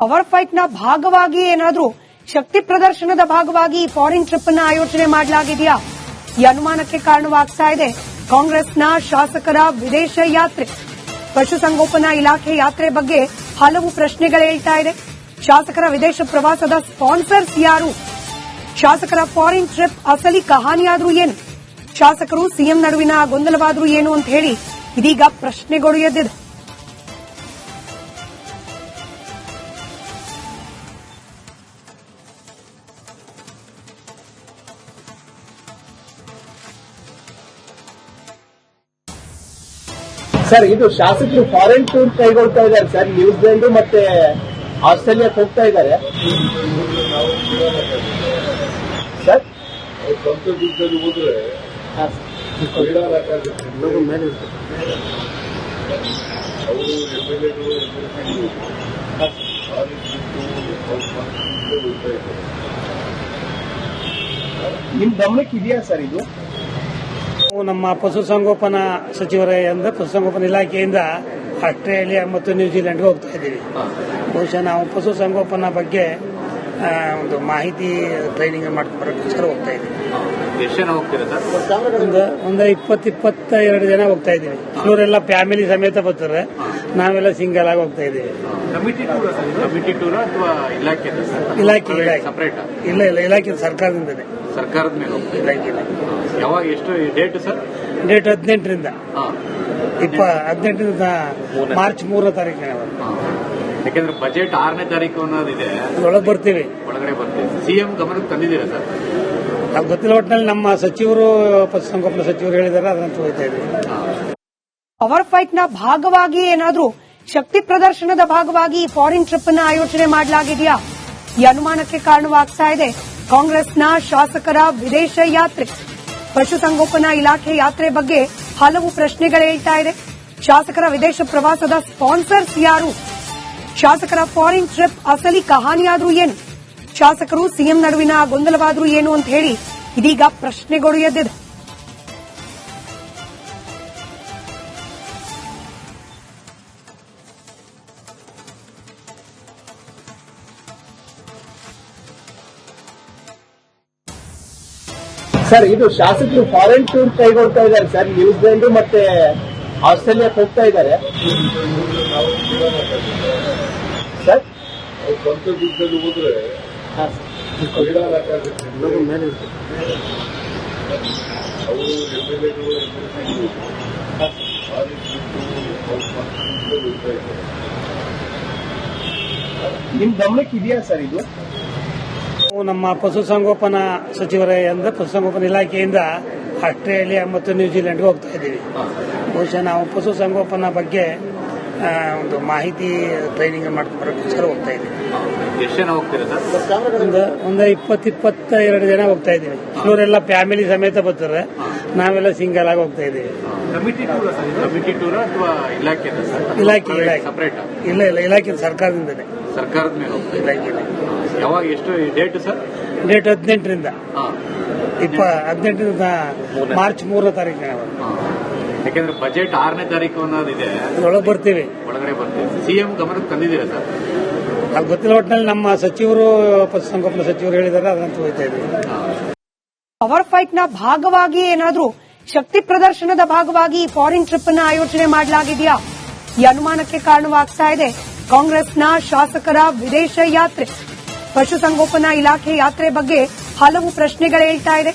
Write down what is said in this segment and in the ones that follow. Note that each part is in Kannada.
ಪವರ್ ಫೈಟ್ ನ ಭಾಗವಾಗಿ ಏನಾದ್ರೂ ಶಕ್ತಿ ಪ್ರದರ್ಶನದ ಭಾಗವಾಗಿ ಫಾರಿನ್ ಟ್ರಿಪ್ ಅನ್ನ ಆಯೋಜನೆ ಮಾಡಲಾಗಿದೆಯಾ? ಈ ಅನುಮಾನಕ್ಕೆ ಕಾರಣವಾಗ್ತಾ ಇದೆ ಕಾಂಗ್ರೆಸ್ನ ಶಾಸಕರ ವಿದೇಶ ಯಾತ್ರೆ. ಪಶುಸಂಗೋಪನಾ ಇಲಾಖೆ ಯಾತ್ರೆ ಬಗ್ಗೆ ಹಲವು ಪ್ರಶ್ನೆಗಳೇಳ್ತಾ ಇದೆ. ಶಾಸಕರ ವಿದೇಶ ಪ್ರವಾಸದ ಸ್ಪಾನ್ಸರ್ಸ್ ಯಾರು? ಶಾಸಕರ ಫಾರಿನ್ ಟ್ರಿಪ್ ಅಸಲಿ ಕಹಾನಿಯಾದ್ರೂ ಏನು? ಶಾಸಕರು ಸಿಎಂ ನಡುವಿನ ಗೊಂದಲವಾದ್ರೂ ಏನು ಅಂತ ಹೇಳಿ ಇದೀಗ ಪ್ರಶ್ನೆಗಳು ಎದ್ದಿದೆ. ಸರ್, ಇದು ಶಾಸಕರು ಫಾರಿನ್ ಟೂರ್ ಕೈಗೊಳ್ತಾ ಇದ್ದಾರೆ ಸರ್. ನ್ಯೂಜಿಲೆಂಡ್ ಮತ್ತೆ ಆಸ್ಟ್ರೇಲಿಯಾಕ್ಕೆ ಹೋಗ್ತಾ ಇದ್ದಾರೆ ಸರ್. ಸ್ವಂತ ದುಡ್ಡಲ್ಲಿ ಹೋದ್ರೆ ಮೇಲೆ ಅವರು ಎಮ್ಎಲ್ಎಗಳು ನಿಮ್ ಗಮನಕ್ಕೆ ಇದೆಯಾ ಸರ್ ಇದು? ನಮ್ಮ ಪಶುಸಂಗೋಪನಾ ಸಚಿವರಿಂದ ಪಶುಸಂಗೋಪನಾ ಇಲಾಖೆಯಿಂದ ಆಸ್ಟ್ರೇಲಿಯಾ ಮತ್ತು ನ್ಯೂಜಿಲೆಂಡ್ಗೆ ಹೋಗ್ತಾ ಇದ್ದೀವಿ. ಬಹುಶಃ ನಾವು ಪಶುಸಂಗೋಪನಾ ಬಗ್ಗೆ ಒಂದು ಮಾಹಿತಿ ಟ್ರೈನಿಂಗ್ ಮಾಡ್ಕೊಂಡ್ಬರೋಕ್ಕೋಸ್ಕರ ಹೋಗ್ತಾ ಇದ್ದೀವಿ. ಎಷ್ಟು ಜನ ಹೋಗ್ತೀರಾ ಸರ್? ಒಂದು 22 ಜನ ಹೋಗ್ತಾ ಇದ್ದೀವಿ. ಇವರೆಲ್ಲ ಫ್ಯಾಮಿಲಿ ಸಮೇತ ಬರ್ತಾರೆ, ನಾವೆಲ್ಲ ಸಿಂಗಲ್ ಆಗಿ ಹೋಗ್ತಾ ಇದ್ದೀವಿ. ಕಮಿಟಿ ಟೂರ್ ಅಥವಾ ಇಲಾಖೆ ಸಪರೇಟ್? ಇಲ್ಲ ಇಲಾಖೆ ಸರ್ಕಾರದಿಂದನೇ. ಸರ್ಕಾರದ ಮೇಲೆ ಹೋಗ್ತಾ ಇಲಾಖೆ ಯಾವಾಗ ಎಷ್ಟು ಡೇಟ್ ಸರ್? ಡೇಟ್ 18ರಿಂದ 18ರಿಂದ ಮಾರ್ಚ್ 3ನೇ ತಾರೀಕಿನ. ಯಾಕಂದ್ರೆ ಬಜೆಟ್ 6ನೇ ತಾರೀಕು ಅನ್ನೋದಿದೆ, ಒಳಗೆ ಬರ್ತೀವಿ. ಒಳಗಡೆ ಬರ್ತೀವಿ. ಸಿಎಂ ಗಮನಕ್ಕೆ ತಂದಿದ್ದೀರಾ ಸರ್? ನಾವು ಗೊತ್ತಿಲ್ಲ, ಒಟ್ಟಿನಲ್ಲಿ ನಮ್ಮ ಸಚಿವರು ಪಶುಸಂಗೋಪನಾ ಸಚಿವರು ಹೇಳಿದ್ದಾರೆ, ಅದನ್ನು ಹೋಗ್ತಾ ಇದ್ದೀವಿ. ಪವರ್ ಫೈಟ್ ನ ಭಾಗವಾಗಿ ಏನಾದ್ರೂ ಶಕ್ತಿ ಪ್ರದರ್ಶನದ ಭಾಗವಾಗಿ ಫಾರಿನ್ ಟ್ರಿಪ್ ಅನ್ನ ಆಯೋಜನೆ ಮಾಡಲಾಗಿದೆಯಾ? ಈ ಅನುಮಾನಕ್ಕೆ ಕಾರಣವಾಗ್ತಾ ಇದೆ ಕಾಂಗ್ರೆಸ್ನ ಶಾಸಕರ ವಿದೇಶ ಯಾತ್ರೆ. ಪಶುಸಂಗೋಪನಾ ಇಲಾಖೆ ಯಾತ್ರೆ ಬಗ್ಗೆ ಹಲವು ಪ್ರಶ್ನೆಗಳೇಳ್ತಾ ಇದೆ. ಶಾಸಕರ ವಿದೇಶ ಪ್ರವಾಸದ ಸ್ಪಾನ್ಸರ್ಸ್ ಯಾರು? ಶಾಸಕರ ಫಾರಿನ್ ಟ್ರಿಪ್ ಅಸಲಿ ಕಹಾನಿಯಾದ್ರೂ ಏನು? ಶಾಸಕರು ಸಿಎಂ ನಡುವಿನ ಗೊಂದಲವಾದ್ರೂ ಏನು ಅಂತ ಹೇಳಿ ಇದೀಗ ಪ್ರಶ್ನೆಗಳು ಎದ್ದಿದೆ. ಸರ್, ಇದು ಶಾಸಕರು ಫಾರಿನ್ ಟೂರ್ ಕೈಗೊಳ್ತಾ ಇದ್ದಾರೆ ಸರ್. ನ್ಯೂಜಿಲೆಂಡ್ ಮತ್ತೆ ಆಸ್ಟ್ರೇಲಿಯಾಕ್ಕೆ ಹೋಗ್ತಾ ಇದ್ದಾರೆ ಸರ್. ಸ್ವಂತ ದುಡ್ಡಲ್ಲಿ ಹೋದ್ರೆ ಮೇಲೆ ಅವರು ಎಮ್ಎಲ್ಎಗಳು ನಿಮ್ ಗಮನಕ್ಕೆ ಇದೆಯಾ ಸರ್ ಇದು? ನಮ್ಮ ಪಶುಸಂಗೋಪನಾ ಸಚಿವರಿಂದ ಪಶುಸಂಗೋಪನಾ ಇಲಾಖೆಯಿಂದ ಆಸ್ಟ್ರೇಲಿಯಾ ಮತ್ತು ನ್ಯೂಜಿಲೆಂಡ್ಗೆ ಹೋಗ್ತಾ ಇದ್ದೀವಿ. ಬಹುಶಃ ನಾವು ಪಶುಸಂಗೋಪನಾ ಬಗ್ಗೆ ಒಂದು ಮಾಹಿತಿ ಟ್ರೈನಿಂಗ್ ಮಾಡ್ಕೊಂಡ್ಬರೋಕ್ಕೋಸ್ಕರ ಹೋಗ್ತಾ ಇದ್ದೀವಿ. ಎಷ್ಟು ಜನ ಹೋಗ್ತೀರಾ ಸರ್? ಒಂದು 22 ಜನ ಹೋಗ್ತಾ ಇದ್ದೀವಿ. ಇವರೆಲ್ಲ ಫ್ಯಾಮಿಲಿ ಸಮೇತ ಬರ್ತಾರೆ, ನಾವೆಲ್ಲ ಸಿಂಗಲ್ ಆಗಿ ಹೋಗ್ತಾ ಇದ್ದೀವಿ. ಕಮಿಟಿ ಟೂರ್ ಅಥವಾ ಇಲಾಖೆ ಸಪರೇಟ್? ಇಲ್ಲ ಇಲಾಖೆ ಸರ್ಕಾರದಿಂದನೇ. ಸರ್ಕಾರದ ಮೇಲೆ ಹೋಗ್ತಾ ಇಲಾಖೆ ಯಾವಾಗ ಎಷ್ಟು ಡೇಟ್ ಸರ್? ಡೇಟ್ 18ರಿಂದ 18ರಿಂದ ಮಾರ್ಚ್ 3ನೇ ತಾರೀಕಿನ. ಯಾಕಂದ್ರೆ ಬಜೆಟ್ 6ನೇ ತಾರೀಕು ಅನ್ನೋದಿದೆ, ಒಳಗೆ ಬರ್ತೀವಿ. ಒಳಗಡೆ ಬರ್ತೀವಿ. ಸಿಎಂ ಗಮನಕ್ಕೆ ತಂದಿದ್ದೀರಾ ಸರ್? ನಾವು ಗೊತ್ತಿಲ್ಲ, ಒಟ್ಟಿನಲ್ಲಿ ನಮ್ಮ ಸಚಿವರು ಪಶುಸಂಗೋಪನಾ ಸಚಿವರು ಹೇಳಿದ್ದಾರೆ, ಅದನ್ನು ಹೋಗ್ತಾ ಇದ್ದೀವಿ. ಪವರ್ ಫೈಟ್ ನ ಭಾಗವಾಗಿ ಏನಾದ್ರೂ ಶಕ್ತಿ ಪ್ರದರ್ಶನದ ಭಾಗವಾಗಿ ಫಾರಿನ್ ಟ್ರಿಪ್ ಅನ್ನ ಆಯೋಜನೆ ಮಾಡಲಾಗಿದೆಯಾ? ಈ ಅನುಮಾನಕ್ಕೆ ಕಾರಣವಾಗ್ತಾ ಇದೆ ಕಾಂಗ್ರೆಸ್ನ ಶಾಸಕರ ವಿದೇಶ ಯಾತ್ರೆ. ಪಶುಸಂಗೋಪನಾ ಇಲಾಖೆ ಯಾತ್ರೆ ಬಗ್ಗೆ ಹಲವು ಪ್ರಶ್ನೆಗಳೇಳ್ತಾ ಇದೆ.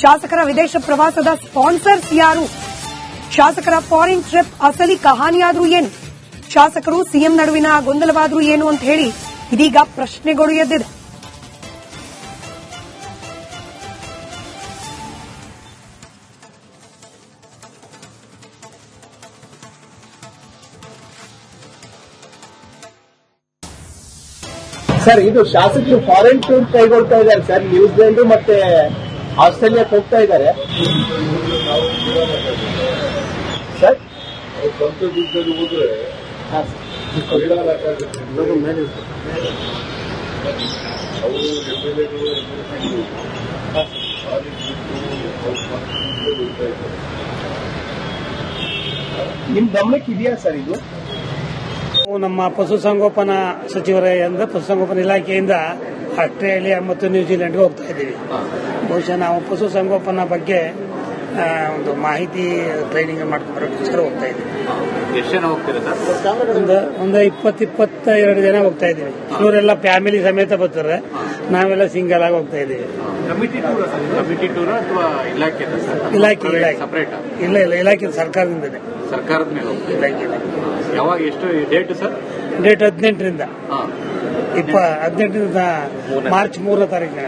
ಶಾಸಕರ ವಿದೇಶ ಪ್ರವಾಸದ ಸ್ಪಾನ್ಸರ್ಸ್ ಯಾರು? ಶಾಸಕರ ಫಾರಿನ್ ಟ್ರಿಪ್ ಅಸಲಿ ಕಹಾನಿಯಾದ್ರೂ ಏನು? ಶಾಸಕರು ಸಿಎಂ ನಡುವಿನ ಗೊಂದಲವಾದ್ರೂ ಏನು ಅಂತ ಹೇಳಿ ಇದೀಗ ಪ್ರಶ್ನೆಗಳು ಎದ್ದಿದೆ. ಸರ್, ಇದು ಶಾಸಕರು ಫಾರಿನ್ ಟೂರ್ ಕೈಗೊಳ್ತಾ ಇದ್ದಾರೆ ಸರ್. ನ್ಯೂಜಿಲೆಂಡ್ ಮತ್ತೆ ಆಸ್ಟ್ರೇಲಿಯಾಕ್ಕೆ ಹೋಗ್ತಾ ಇದ್ದಾರೆ ಸರ್. ಸ್ವಂತ ದುಡ್ಡಲ್ಲಿ ಹೋದ್ರೆ ಮೇಲೆ ಅವರು ಎಮ್ಎಲ್ಎಗಳು ನಿಮ್ ಗಮನಕ್ಕೆ ಇದೆಯಾ ಸರ್ ಇದು? ನಮ್ಮ ಪಶುಸಂಗೋಪನಾ ಸಚಿವರಿಂದ ಪಶುಸಂಗೋಪನಾ ಇಲಾಖೆಯಿಂದ ಆಸ್ಟ್ರೇಲಿಯಾ ಮತ್ತು ನ್ಯೂಜಿಲೆಂಡ್ಗೆ ಹೋಗ್ತಾ ಇದ್ದೀವಿ. ಬಹುಶಃ ನಾವು ಪಶುಸಂಗೋಪನಾ ಬಗ್ಗೆ ಒಂದು ಮಾಹಿತಿ ಟ್ರೈನಿಂಗ್ ಮಾಡ್ಕೊಂಡ್ಬರೋಕ್ಕೋಸ್ಕರ ಹೋಗ್ತಾ ಇದ್ದೀವಿ. ಎಷ್ಟು ಜನ ಹೋಗ್ತೀರಾ ಸರ್? ಒಂದು 22 ಜನ ಹೋಗ್ತಾ ಇದ್ದೀವಿ. ಇವರೆಲ್ಲ ಫ್ಯಾಮಿಲಿ ಸಮೇತ ಬರ್ತಾರೆ, ನಾವೆಲ್ಲ ಸಿಂಗಲ್ ಆಗಿ ಹೋಗ್ತಾ ಇದ್ದೀವಿ. ಕಮಿಟಿ ಟೂರ್ ಅಥವಾ ಇಲಾಖೆ ಇಲಾಖೆ ಸಪರೇಟ್? ಇಲ್ಲ ಇಲಾಖೆ ಸರ್ಕಾರದಿಂದನೇ. ಸರ್ಕಾರದ ಮೇಲೆ ಹೋಗ್ತೀರಾ? ಇಲಾಖೆ ಯಾವಾಗ ಎಷ್ಟು ಡೇಟ್ ಸರ್? ಡೇಟ್ 18ರಿಂದ 18ರಿಂದ ಮಾರ್ಚ್ 3ನೇ ತಾರೀಕಿನ.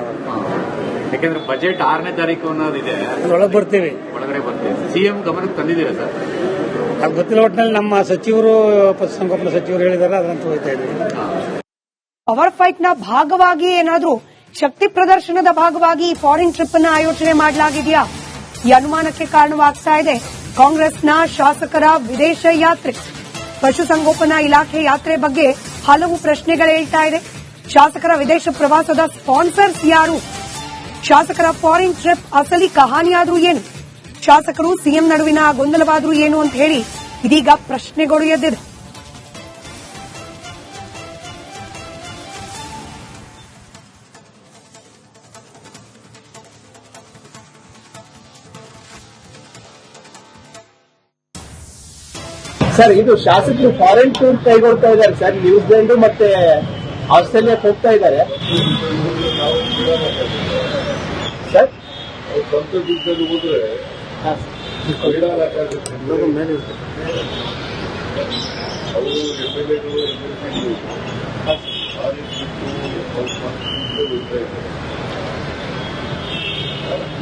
ಯಾಕಂದ್ರೆ ಬಜೆಟ್ 6ನೇ ತಾರೀಕು ಅನ್ನೋದಿದೆ, ಅದ್ರೊಳಗೆ ಬರ್ತೀವಿ. ಒಳಗಡೆ ಬರ್ತೀವಿ. ಸಿಎಂ ಗಮನಕ್ಕೆ ತಂದಿದ್ದೀರಾ ಸರ್? ಅದು ಗೊತ್ತಿಲ್ಲ, ಒಟ್ಟಿನಲ್ಲಿ ನಮ್ಮ ಸಚಿವರು ಪಶುಸಂಗೋಪನಾ ಸಚಿವರು ಹೇಳಿದಾರೆ, ಅದರಂತ ಹೋಗ್ತಾ ಇದ್ದೀವಿ. ಪವರ್ ಫೈಟ್ ನ ಭಾಗವಾಗಿ ಏನಾದ್ರೂ ಶಕ್ತಿ ಪ್ರದರ್ಶನದ ಭಾಗವಾಗಿ ಫಾರಿನ್ ಟ್ರಿಪ್ ಅನ್ನ ಆಯೋಜನೆ ಮಾಡಲಾಗಿದೆಯಾ? ಈ ಅನುಮಾನಕ್ಕೆ ಕಾರಣವಾಗ್ತಾ ಇದೆ ಕಾಂಗ್ರೆಸ್ನ ಶಾಸಕರ ವಿದೇಶ ಯಾತ್ರೆ. ಪಶುಸಂಗೋಪನಾ ಇಲಾಖೆ ಯಾತ್ರೆ ಬಗ್ಗೆ ಹಲವು ಪ್ರಶ್ನೆಗಳು ಹೇಳ್ತಾ ಇದೆ. ಶಾಸಕರ ವಿದೇಶ ಪ್ರವಾಸದ ಸ್ಪಾನ್ಸರ್ಸ್ ಯಾರು? ಶಾಸಕರ ಫಾರಿನ್ ಟ್ರಿಪ್ ಅಸಲಿ ಕಹಾನಿಯಾದ್ರೂ ಏನು? ಶಾಸಕರು ಸಿಎಂ ನಡುವಿನ ಗೊಂದಲವಾದ್ರೂ ಏನು ಅಂತ ಹೇಳಿ ಇದೀಗ ಪ್ರಶ್ನೆಗಳು ಎದ್ದಿದೆ. ಸರ್, ಇದು ಶಾಸಕರು ಫಾರಿನ್ ಟೂರ್ ಕೈಗೊಳ್ತಾ ಇದ್ದಾರೆ ಸರ್. ನ್ಯೂಜಿಲೆಂಡ್ ಮತ್ತೆ ಆಸ್ಟ್ರೇಲಿಯಾಕ್ಕೆ ಹೋಗ್ತಾ ಇದ್ದಾರೆ ಸರ್. ಅವ್ರು ಸ್ವಂತ ದುಡ್ಡಲ್ಲಿ ಹೋದ್ರೆ ಕ್ರೀಡಾಲಾಗುತ್ತೆ. ಅವರು ಎಮ್ಎಲ್ಎಗಳು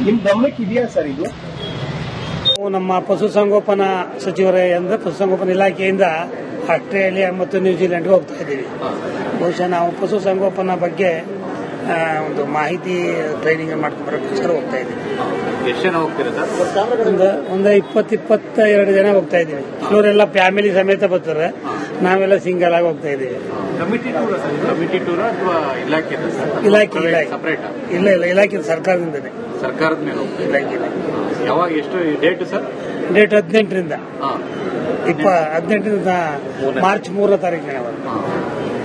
ನಿಮ್ ಗಮನಕ್ಕೆ ಇದೆಯಾ ಸರ್ ಇದು? ನಮ್ಮ ಪಶುಸಂಗೋಪನಾ ಸಚಿವರಿಂದ ಪಶುಸಂಗೋಪನಾ ಇಲಾಖೆಯಿಂದ ಆಸ್ಟ್ರೇಲಿಯಾ ಮತ್ತು ನ್ಯೂಜಿಲೆಂಡ್ಗೆ ಹೋಗ್ತಾ ಇದ್ದೀವಿ. ಬಹುಶಃ ನಾವು ಪಶುಸಂಗೋಪನಾ ಬಗ್ಗೆ ಒಂದು ಮಾಹಿತಿ ಟ್ರೈನಿಂಗ್ ಮಾಡ್ಕೊಂಡ್ಬರೋಕ್ಕೋಸ್ಕರ ಹೋಗ್ತಾ ಇದ್ದೀವಿ. ಎಷ್ಟು ಜನ ಹೋಗ್ತೀರಾ ಸರ್? ಒಂದು 22 ಜನ ಹೋಗ್ತಾ ಇದ್ದೀವಿ. ಇವರೆಲ್ಲ ಫ್ಯಾಮಿಲಿ ಸಮೇತ ಬರ್ತಾರೆ, ನಾವೆಲ್ಲ ಸಿಂಗಲ್ ಆಗಿ ಹೋಗ್ತಾ ಇದ್ದೀವಿ. ಕಮಿಟಿ ಟೂರ್ ಅಥವಾ ಇಲಾಖೆ ಇಲಾಖೆ ಸಪರೇಟ್? ಇಲ್ಲ ಇಲಾಖೆ ಸರ್ಕಾರದಿಂದನೇ. ಸರ್ಕಾರದ ಮೇಲೆ ಹೋಗ್ತೀರಾ? ಇಲಾಖೆ ಯಾವಾಗ ಎಷ್ಟು ಡೇಟ್ ಸರ್? ಡೇಟ್ 18ರಿಂದ 18ರಿಂದ ಮಾರ್ಚ್ 3ನೇ ತಾರೀಕಿನ.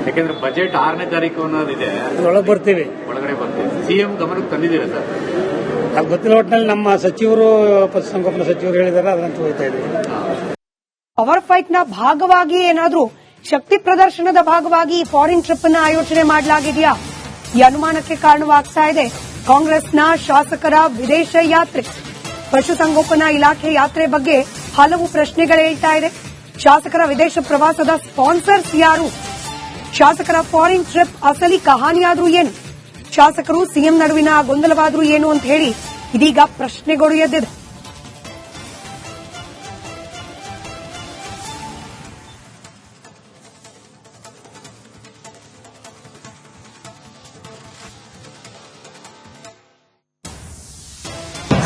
ಯಾಕಂದ್ರೆ ಬಜೆಟ್ 6ನೇ ತಾರೀಕು ಅನ್ನೋದಿದೆ, ಅದ್ರೊಳಗೆ ಬರ್ತೀವಿ. ಒಳಗಡೆ ಬರ್ತೀವಿ. ಸಿಎಂ ಗಮನಕ್ಕೆ ತಂದಿದ್ದೀರಾ ಸರ್? ಅದು ಗೊತ್ತಿಲ್ಲ, ಒಟ್ಟಿನಲ್ಲಿ ನಮ್ಮ ಸಚಿವರು ಪಶುಸಂಗೋಪನಾ ಸಚಿವರು ಹೇಳಿದಾರೆ, ಅದರಂತ ಹೋಗ್ತಾ ಇದ್ದೀವಿ. ಪವರ್ ಫೈಟ್ ನ ಭಾಗವಾಗಿ ಏನಾದ್ರೂ ಶಕ್ತಿ ಪ್ರದರ್ಶನದ ಭಾಗವಾಗಿ ಫಾರಿನ್ ಟ್ರಿಪ್ ಅನ್ನ ಆಯೋಜನೆ ಮಾಡಲಾಗಿದೆಯಾ? ಈ ಅನುಮಾನಕ್ಕೆ ಕಾರಣವಾಗ್ತಾ ಇದೆ ಕಾಂಗ್ರೆಸ್ನ ಶಾಸಕರ ವಿದೇಶ ಯಾತ್ರೆ. ಪಶುಸಂಗೋಪನಾ ಇಲಾಖೆ ಯಾತ್ರೆ ಬಗ್ಗೆ ಹಲವು ಪ್ರಶ್ನೆಗಳು ಹೇಳ್ತಾ ಇದೆ. ಶಾಸಕರ ವಿದೇಶ ಪ್ರವಾಸದ ಸ್ಪಾನ್ಸರ್ಸ್ ಯಾರು? ಶಾಸಕರ ಫಾರಿನ್ ಟ್ರಿಪ್ ಅಸಲಿ ಕಹಾನಿಯಾದ್ರೂ ಏನು? ಶಾಸಕರು ಸಿಎಂ ನಡುವಿನ ಗೊಂದಲವಾದ್ರೂ ಏನು ಅಂತ ಹೇಳಿ ಇದೀಗ ಪ್ರಶ್ನೆಗಳು ಎದ್ದಿದೆ.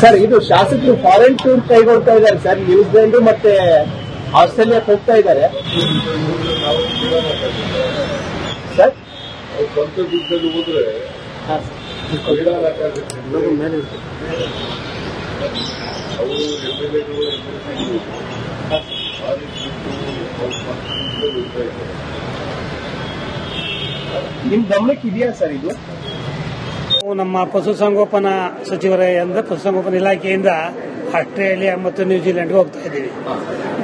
ಸರ್, ಇದು ಶಾಸಕರು ಫಾರಿನ್ ಟೂರ್ ಕೈಗೊಳ್ತಾ ಇದ್ದಾರೆ ಸರ್. ನ್ಯೂಜಿಲೆಂಡ್ ಮತ್ತೆ ಆಸ್ಟ್ರೇಲಿಯಾಕ್ಕೆ ಹೋಗ್ತಾ ಇದ್ದಾರೆ ಸರ್. ಅವ್ರು ಸ್ವಂತ ದುಡ್ಡಲ್ಲಿ ಹೋದ್ರೆ ಕ್ರೀಡಾಲಾಗುತ್ತೆ. ಅವರು ಎಮ್ಎಲ್ಎಗಳು ನಿಮ್ ಗಮನಕ್ಕೆ ಇದೆಯಾ ಸರ್ ಇದು? ನಮ್ಮ ಪಶುಸಂಗೋಪನಾ ಸಚಿವರಿಂದ ಪಶುಸಂಗೋಪನಾ ಇಲಾಖೆಯಿಂದ ಆಸ್ಟ್ರೇಲಿಯಾ ಮತ್ತು ನ್ಯೂಜಿಲೆಂಡ್ಗೆ ಹೋಗ್ತಾ ಇದ್ದೀವಿ.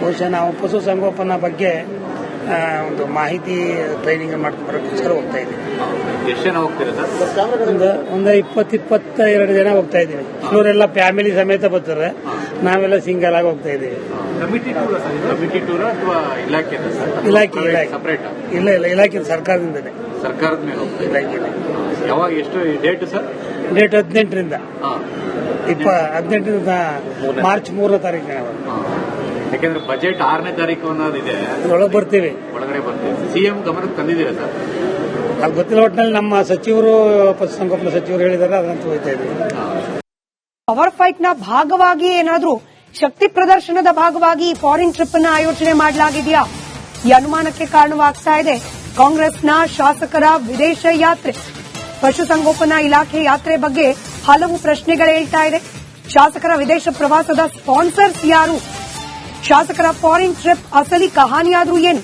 ಬಹುಶಃ ನಾವು ಪಶುಸಂಗೋಪನಾ ಬಗ್ಗೆ ಒಂದು ಮಾಹಿತಿ ಟ್ರೈನಿಂಗ್ ಮಾಡ್ಕೊಂಡ್ಬರೋಕ್ಕೋಸ್ಕರ ಹೋಗ್ತಾ ಇದ್ದೀವಿ. ಎಷ್ಟು ಜನ ಹೋಗ್ತೀರಾ ಸರ್? ಒಂದು 22 ಜನ ಹೋಗ್ತಾ ಇದ್ದೀವಿ. ಇವರೆಲ್ಲ ಫ್ಯಾಮಿಲಿ ಸಮೇತ ಬರ್ತಾರೆ, ನಾವೆಲ್ಲ ಸಿಂಗಲ್ ಆಗಿ ಹೋಗ್ತಾ ಇದ್ದೀವಿ. ಕಮಿಟಿ ಟೂರ್ ಅಥವಾ ಇಲಾಖೆ ಇಲಾಖೆ ಸಪರೇಟ್? ಇಲ್ಲ ಇಲಾಖೆ ಸರ್ಕಾರದಿಂದನೇ. ಸರ್ಕಾರದ ಮೇಲೆ ಹೋಗ್ತೀರಾ? ಇಲಾಖೆ ಯಾವಾಗ ಎಷ್ಟು ಡೇಟ್ ಸರ್? ಡೇಟ್ 18ರಿಂದ 18ರಿಂದ ಮಾರ್ಚ್ 3ನೇ ತಾರೀಕಿನ. ಯಾಕಂದ್ರೆ ಬಜೆಟ್ 6ನೇ ತಾರೀಕು ಅನ್ನೋದಿದೆ, ಅದ್ರೊಳಗೆ ಬರ್ತೀವಿ. ಒಳಗಡೆ ಬರ್ತೀವಿ. ಸಿಎಂ ಗಮನಕ್ಕೆ ತಂದಿದ್ದೀರಾ ಸರ್? ಅದು ಗೊತ್ತಿಲ್ಲ, ಒಟ್ಟಿನಲ್ಲಿ ನಮ್ಮ ಸಚಿವರು ಪಶುಸಂಗೋಪನಾ ಸಚಿವರು ಹೇಳಿದಾರೆ, ಅದರಂತ ಹೋಗ್ತಾ ಇದ್ದೀವಿ. ಪವರ್ ಫೈಟ್ ನ ಭಾಗವಾಗಿ ಏನಾದ್ರೂ ಶಕ್ತಿ ಪ್ರದರ್ಶನದ ಭಾಗವಾಗಿ ಫಾರಿನ್ ಟ್ರಿಪ್ ಅನ್ನ ಆಯೋಜನೆ ಮಾಡಲಾಗಿದೆಯಾ? ಈ ಅನುಮಾನಕ್ಕೆ ಕಾರಣವಾಗ್ತಾ ಇದೆ ಕಾಂಗ್ರೆಸ್ನ ಶಾಸಕರ ವಿದೇಶ ಯಾತ್ರೆ. ಪಶುಸಂಗೋಪನಾ ಇಲಾಖೆ ಯಾತ್ರೆ ಬಗ್ಗೆ ಹಲವು ಪ್ರಶ್ನೆಗಳು ಹೇಳ್ತಾ ಇದೆ. ಶಾಸಕರ ವಿದೇಶ ಪ್ರವಾಸದ ಸ್ಪಾನ್ಸರ್ಸ್ ಯಾರು? ಶಾಸಕರ ಫಾರಿನ್ ಟ್ರಿಪ್ ಅಸಲಿ ಕಹಾನಿಯಾದ್ರೂ ಏನು?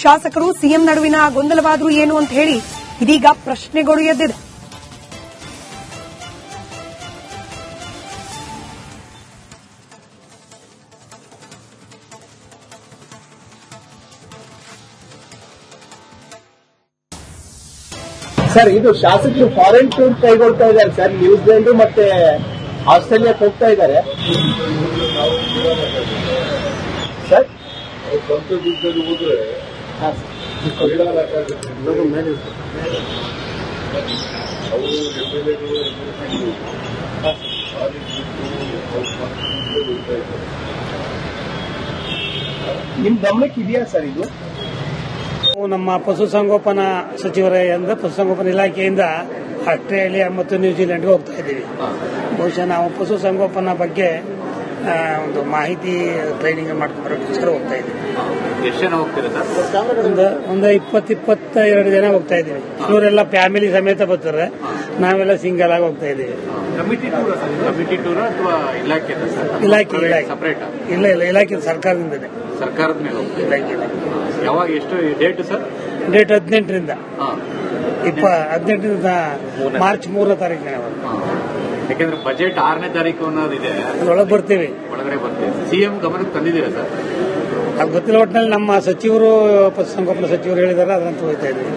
ಶಾಸಕರು ಸಿಎಂ ನಡುವಿನ ಗೊಂದಲವಾದ್ರೂ ಏನು ಅಂತ ಹೇಳಿ ಇದೀಗ ಪ್ರಶ್ನೆಗಳು ಎದ್ದಿದೆ. ಸರ್ ಇದು ಶಾಸಕರು ಫಾರಿನ್ ಟೂರ್ ಕೈಗೊಳ್ತಾ ಇದ್ದಾರೆ ಸರ್. ನ್ಯೂಜಿಲೆಂಡ್ ಮತ್ತೆ ಆಸ್ಟ್ರೇಲಿಯಾಕ್ಕೆ ಹೋಗ್ತಾ ಇದ್ದಾರೆ ಸರ್. ಅವ್ರ ಸ್ವಂತ ದುಡ್ಡಲ್ಲಿ ಹೋದ್ರೆ ಹೇಳಕ್ಕಾಗುತ್ತೆ. ಅವರು ಎಮ್ಎಲ್ಎಗಳು ನಿಮ್ ಗಮನಕ್ಕೆ ಇದೆಯಾ ಸರ್ ಇದು? ನಮ್ಮ ಪಶುಸಂಗೋಪನಾ ಸಚಿವರಿಂದ ಪಶುಸಂಗೋಪನಾ ಇಲಾಖೆಯಿಂದ ಆಸ್ಟ್ರೇಲಿಯಾ ಮತ್ತು ನ್ಯೂಜಿಲೆಂಡ್ಗೆ ಹೋಗ್ತಾ ಇದ್ದೀವಿ. ಬಹುಶಃ ನಾವು ಪಶುಸಂಗೋಪನಾ ಬಗ್ಗೆ ಒಂದು ಮಾಹಿತಿ ಟ್ರೈನಿಂಗ್ ಮಾಡ್ಕೊಂಡ್ಬರೋಕ್ಕೋಸ್ಕರ ಹೋಗ್ತಾ ಇದ್ದೀವಿ. ಎಷ್ಟು ಜನ ಹೋಗ್ತೀರಾ ಸರ್? ಒಂದು 22 ಜನ ಹೋಗ್ತಾ ಇದ್ದೀವಿ. ಇವರೆಲ್ಲ ಫ್ಯಾಮಿಲಿ ಸಮೇತ ಬರ್ತಾರೆ, ನಾವೆಲ್ಲ ಸಿಂಗಲ್ ಆಗಿ ಹೋಗ್ತಾ ಇದ್ದೀವಿ. ಕಮಿಟಿ ಟೂರ್ ಅಥವಾ ಇಲಾಖೆ ಇಲಾಖೆ ಸಪರೇಟ್? ಇಲ್ಲ ಇಲಾಖೆ ಸರ್ಕಾರದಿಂದನೇ. ಸರ್ಕಾರದ ಮೇಲೆ ಹೋಗ್ತೀವಿ. ಇಲಾಖೆ ಯಾವಾಗ ಎಷ್ಟು ಡೇಟ್ ಸರ್? ಡೇಟ್ 18ರಿಂದ 18ರಿಂದ ಮಾರ್ಚ್ 3ನೇ ತಾರೀಕಿನ ಯಾಕಂದ್ರೆ ಬಜೆಟ್ 6ನೇ ತಾರೀಕು ಅನ್ನೋದಿದೆ, ಅದ್ರೊಳಗೆ ಬರ್ತೀವಿ. ಒಳಗಡೆ ಬರ್ತೀವಿ. ಸಿಎಂ ಗಮನಕ್ಕೆ ತಂದಿದ್ದೀರಾ ಸರ್? ಅದು ಗೊತ್ತಿಲ್ಲ. ಒಟ್ಟಿನಲ್ಲಿ ನಮ್ಮ ಸಚಿವರು ಪಶುಸಂಗೋಪನಾ ಸಚಿವರು ಹೇಳಿದಾರೆ, ಅದಂತೂ ಹೋಗ್ತಾ ಇದ್ದೀವಿ.